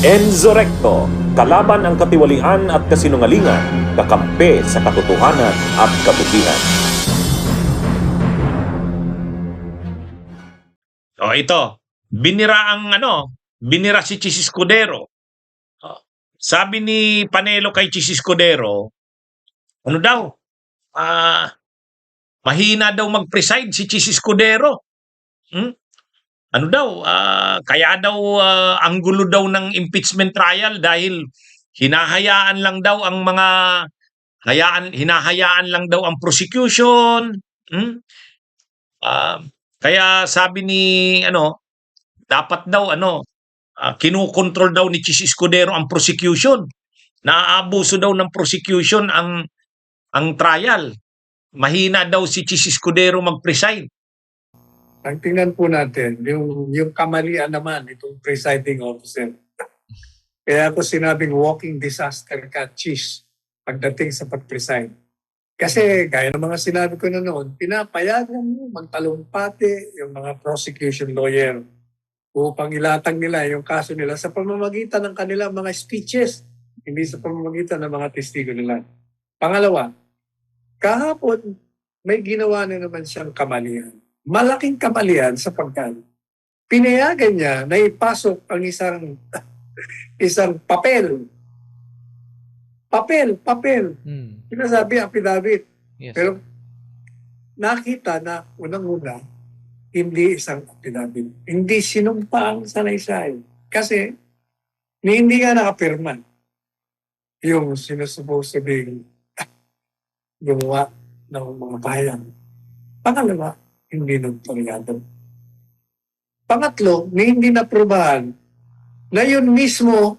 Enzo Recto, kalaban ang katiwalian at kasinungalingan, kakampi sa katotohanan at kabutihan. O ito, binira si Chis Escudero. Sabi ni Panelo kay Chis Escudero, ano daw, mahina daw mag-preside si Chis Escudero. Ano daw, kaya daw ang gulo daw ng impeachment trial dahil hinahayaan lang daw ang mga hinahayaan lang daw ang prosecution. Kaya sabi ni dapat daw kinukontrol daw ni Chis Escudero ang prosecution. Naaabuso daw ng prosecution ang trial. Mahina daw si Chis Escudero mag-preside. Ang tingnan po natin, yung kamalian naman itong presiding officer. Kaya ako sinabing walking disaster ka, Chis, pagdating sa pag-preside. Kasi gaya ng mga sinabi ko na noon, pinapayagan mo magtalumpati yung mga prosecution lawyer upang ilatag nila yung kaso nila sa pamamagitan ng kanilang mga speeches, hindi sa pamamagitan ng mga testigo nila. Pangalawa, kahapon may ginawa na naman siyang kamalian. Malaking kamalian sapagkat pinayagan niya na ipasok ang isang papel. Papel. Sinasabi affidavit. Yes. Pero nakita na unang-una, hindi isang affidavit. Hindi sinumpa ang salaysay. Kasi hindi nga nakapirma yung sinusupposed to be gumawa ng mga bayan. Pangalawa, hindi nagparyado. Pangatlo, hindi naprubahan na yun mismo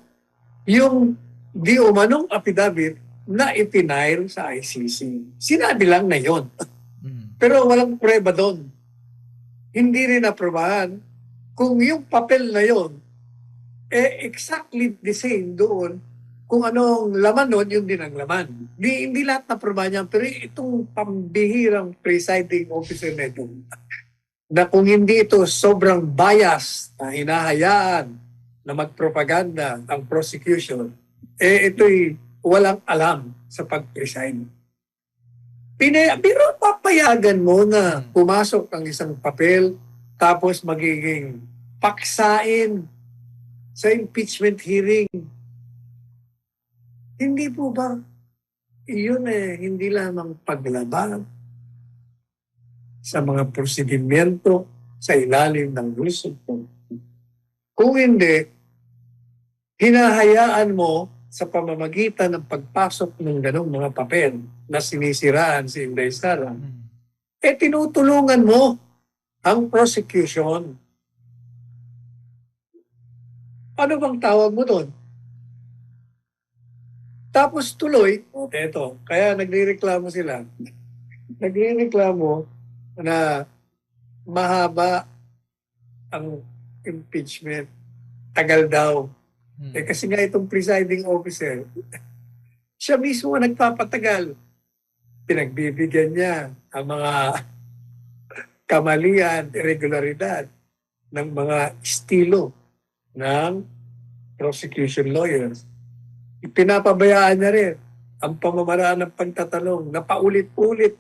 yung di umanong affidavit na ipinail sa ICC. Sinabi lang na yun. Pero walang prueba doon. Hindi rin naprubahan kung yung papel na yun exactly the same doon kung anong laman nun, yun din ang laman. Hindi lahat naprubahan niya. Pero itong pambihirang presiding officer na ito, na kung hindi ito sobrang bias na hinahayaan na magpropaganda ang prosecution, ito'y walang alam sa pag-preside. Pero papayagan mo na pumasok ang isang papel tapos magiging paksain sa impeachment hearing. Hindi po ba iyon hindi lamang paglaban sa mga prosedimento sa ilalim ng rules of law? Kung hindi, hinahayaan mo sa pamamagitan ng pagpasok ng ganong mga papel na sinisiraan si Inday Sara, tinutulungan mo ang prosecution. Ano bang tawag mo doon? Tapos tuloy, eto, kaya nagrereklamo sila. Nagrereklamo na mahaba ang impeachment. Tagal daw. Kasi nga itong presiding officer, siya mismo nagpapatagal. Pinagbibigyan niya ang mga kamalian, irregularidad ng mga estilo ng prosecution lawyers. Pinapabayaan niya rin ang pamamaraan ng pagtatanong na paulit-ulit.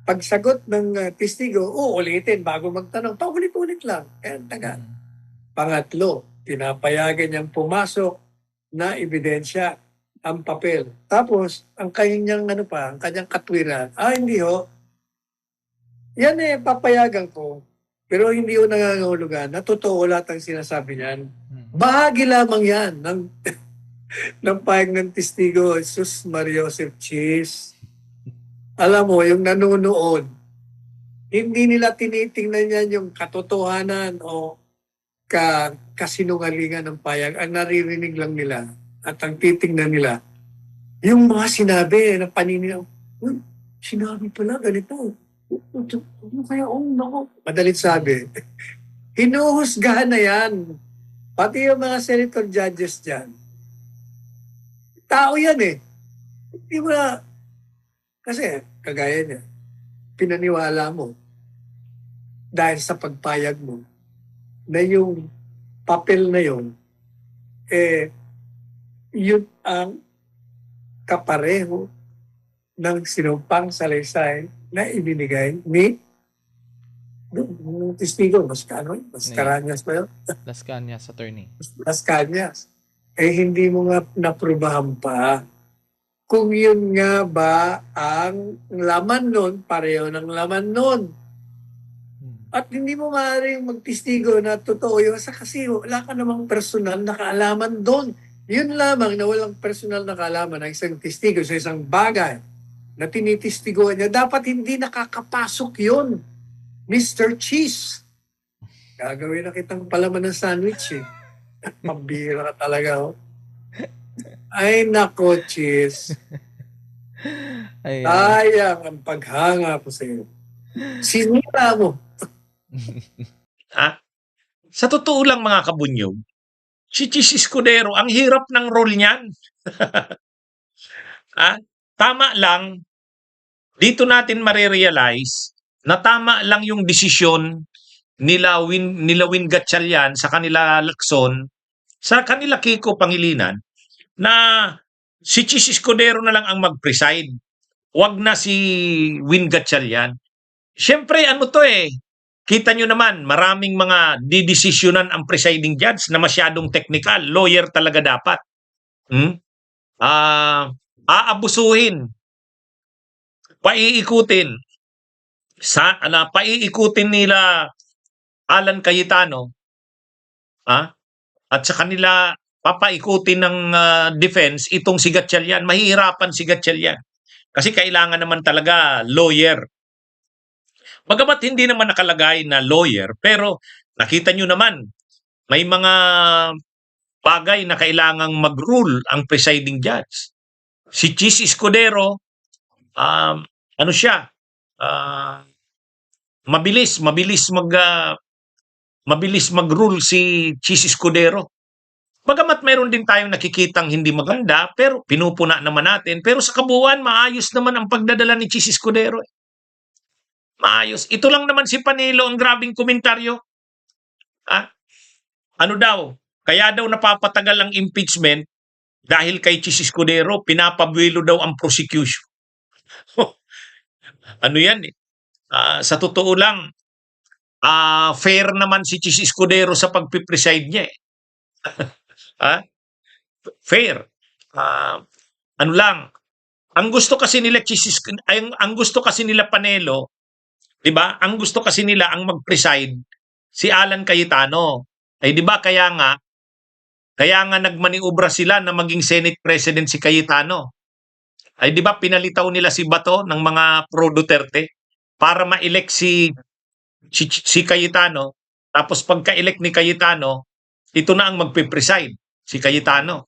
Pagsagot ng testigo, ulitin bago magtanong. Paulit-ulit lang. Tagal. Pangatlo, pinapayagan niyang pumasok na ebidensya ang papel. Tapos, ang kanyang ang kanyang katwiran, hindi ho. Yan papayagan ko. Pero hindi ho nangangahulugan na totoo lahat ang sinasabi niyan. Bahagi lamang yan ng pahayag ng testigo, Jesus Maria Joseph Chis. Alam mo, yung nanonood, hindi nila tinitingnan yan yung katotohanan o kasinungalingan ng payag. Ang naririnig lang nila at ang titingnan nila, yung mga sinabi ng paninilaw, sinabi pala ganito. Ano kaya, madalit sabi. Hinuhusgahan na yan. Pati yung mga senator judges dyan. Tao yan Hindi mo na, kasi kagaya niya, pinaniwala mo dahil sa pagpayag mo na yung papel na yon yun ang kapareho ng sinumpang salaysay na ibinigay ni yung testigo, Las Cañas ba yun? Las Cañas attorney. Las Cañas. Hindi mo nga naprubahan pa kung yun nga ba ang laman nun, pareho ng laman nun. At hindi mo maaaring magtestigo na totoo yun kasi wala ka namang personal na kaalaman doon. Yun lamang na walang personal na kaalaman ng isang testigo sa isang bagay na tinitistiguan niya, dapat hindi nakakapasok yun. Mr. Cheese. Gagawin na kitang palaman ng sandwich eh. Pambira ka talaga oh. Ay nako, Cheese. Ay, Sayang ang paghanga ko sa iyo. Sinira mo. Sa totoo lang mga kabunyog, si Chis Escudero, ang hirap ng role niyan. Tama lang, dito natin marirealize na tama lang yung desisyon nila Win Gatchalian sa kanila Lacson, sa kanila Kiko Pangilinan, na si Chis Escudero na lang ang mag-preside. Wag na si Win Gatchalian. Siyempre, ano to eh, kita nyo naman, maraming mga didesisyonan ang presiding judge na masyadong technical. Lawyer talaga dapat. Aabusuhin. Paiikutin. Paiikutin nila Alan Cayetano. At sa kanila, papaikutin ng defense itong si Gatchalian. Mahihirapan si Gatchalian. Kasi kailangan naman talaga lawyer. Bagamat hindi naman nakalagay na lawyer, pero nakita nyo naman, may mga bagay na kailangang mag-rule ang presiding judge. Si Chis Escudero, ano siya, mabilis mag-rule si Chis Escudero. Bagamat mayroon din tayong nakikitang hindi maganda, pero pinupuna naman natin. Pero sa kabuuan, maayos naman ang pagdadala ni Chis Escudero. Maayos. Ito lang naman si Panelo ang grabing komentaryo. Ano daw? Kaya daw napapatagal ang impeachment dahil kay Chis Escudero, pinapabuelo daw ang prosecution. Ano yan eh? Sa totoo lang, fair naman si Chis Escudero sa pagpipreside niya eh. Fair. Ano lang, ang gusto kasi nila ang gusto kasi nila Panelo, 'di ba? Ang gusto kasi nila ang mag-preside si Alan Cayetano. Ay 'di ba kaya nga nagmaniobra sila na maging Senate President si Cayetano. Ay 'di ba pinalitaw nila si Bato ng mga pro Duterte para ma-elect si Cayetano. Tapos pagka-elect ni Cayetano, ito na ang magpe-preside, si Cayetano.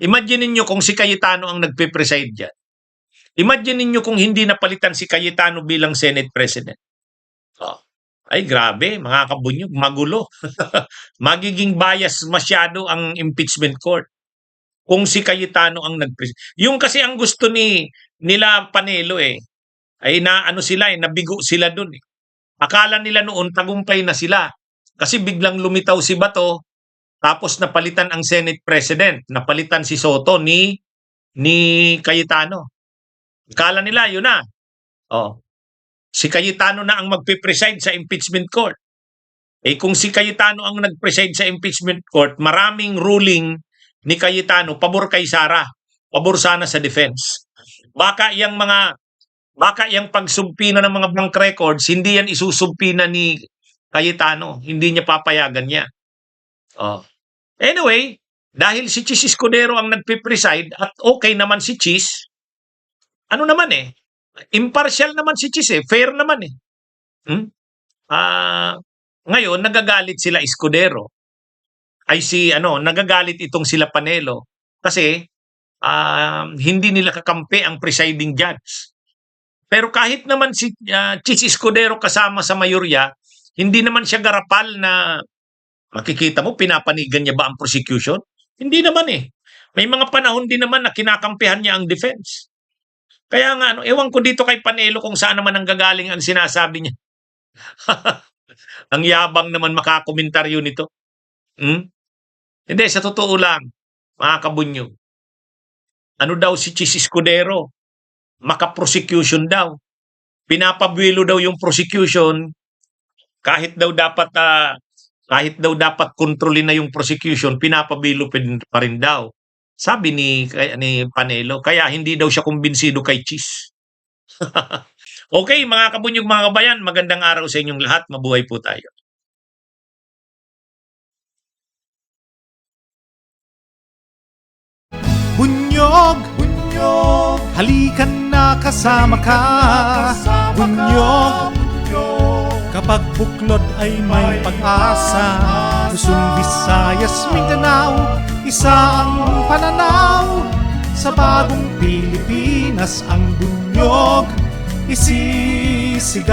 Imagine niyo kung si Cayetano ang nagpe-preside diyan. Imagine niyo kung hindi napalitan si Cayetano bilang Senate President. Ay grabe, mga kabunyog, magulo. Magiging bias masyado ang impeachment court kung si Cayetano ang nag-preside. Yung kasi ang gusto nila Panelo ay nabigo sila dun eh. Akala nila noon tagumpay na sila kasi biglang lumitaw si Bato tapos napalitan ang Senate President, napalitan si Soto ni Cayetano. Akala nila yun na. Si Cayetano na ang magpe-preside sa impeachment court. Kung si Cayetano ang nag-preside sa impeachment court, maraming ruling ni Cayetano pabor kay Sara, pabor sana sa defense. Baka yung pagsumpina ng mga bank records, hindi yan isusumpina ni Cayetano, hindi niya papayagan niya. Anyway, dahil si Chis Escudero ang nagpe-preside at okay naman si Chis, ano naman impartial naman si Chis fair naman ngayon nagagalit sila Escudero. Nagagalit itong sila Panelo kasi hindi nila kakampi ang presiding judge. Pero kahit naman si Chis Escudero kasama sa mayorya, hindi naman siya garapal na makikita mo, pinapanigan niya ba ang prosecution? Hindi naman May mga panahon din naman na kinakampihan niya ang defense. Kaya nga, ewan ko dito kay Panelo kung saan naman ang gagaling ang sinasabi niya. Ang yabang naman makakomentaryo nito. Hindi, sa totoo lang, mga kabunyog, ano daw si Chis Escudero, maka-prosecution daw. Pinapabuelo daw yung prosecution kahit daw dapat kontrolin na yung prosecution, pinapabilo pa rin daw. Sabi ni Panelo, kaya hindi daw siya kumbinsido kay Chis. Okay, mga kabunyog, mga kabayan, magandang araw sa inyong lahat. Mabuhay po tayo. Bunyog, bunyog, halikan na kasama ka. Bunyog, kapag buklod ay may pag-asa. Luzon, Visayas, Mindanao, isa ang pananaw. Sa bagong Pilipinas ang bunyog isisigaw.